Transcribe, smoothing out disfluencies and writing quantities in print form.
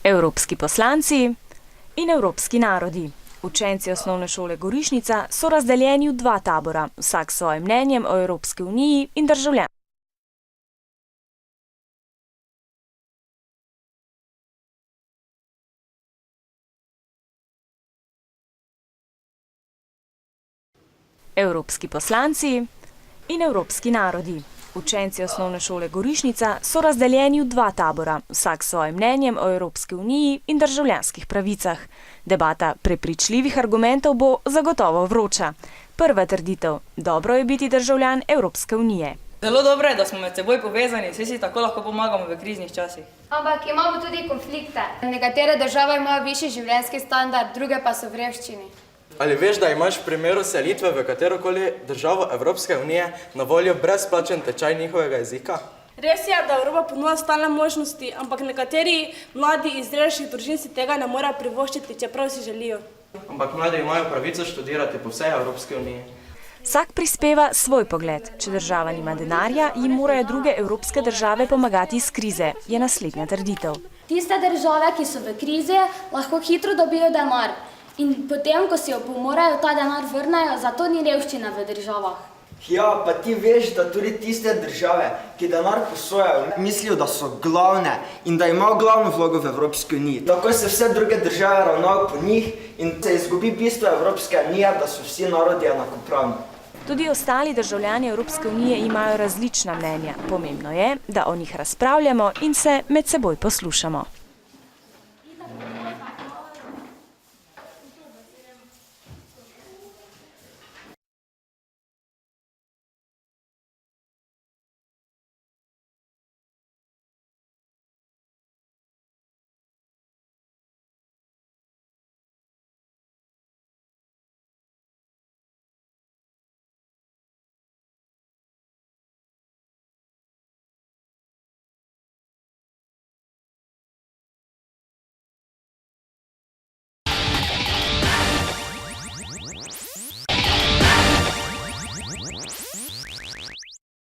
Evropski poslanci in evropski narodi. Učenci osnovne šole Gorišnica so razdeljeni v dva tabora, vsak s svojim mnenjem o Evropski uniji in državljanstvu. Evropski poslanci in evropski narodi. Učenci osnovne šole Gorišnica so razdeljeni v dva tabora, vsak s svojim mnenjem o Evropski uniji in državljanskih pravicah. Debata prepričljivih argumentov bo zagotovo vroča. Prva trditev: dobro je biti državljan Evropske unije. Zelo dobro je, da smo med seboj povezani, saj si tako lahko pomagamo v kriznih časih. Ampak imamo tudi konflikte. Nekatere države imajo višji življenjski standard, druge pa so v revščini. Ali veš, da imaš v primeru selitve v katerokoli državo Evropske unije na voljo brezplačen tečaj njihovega jezika? Res je, da Evropa ponuja stalne možnosti, ampak nekateri mladi iz revnejših družin si tega ne morejo privoščiti, čeprav si želijo. Ampak mladi imajo pravico študirati po vsej Evropski uniji. Vsak prispeva svoj pogled. Če država nima denarja, jim morajo druge evropske države pomagati iz krize, je naslednja trditev. Tiste države, ki so v krizi, lahko hitro dobijo denar. In potem, ko si jo pomorajo, ta denar vrnejo, zato ni revščina v državah. Ja, pa ti veš, da tudi tiste države, ki denar posojajo, mislijo, da so glavne in da imajo glavno vlogo v Evropski uniji. Tako se vse druge države ravnajo po njih in se izgubi bistvo Evropske unije, da so vsi narodi enakopravni. Tudi ostali državljani Evropske unije imajo različna mnenja. Pomembno je, da o njih razpravljamo in se med seboj poslušamo.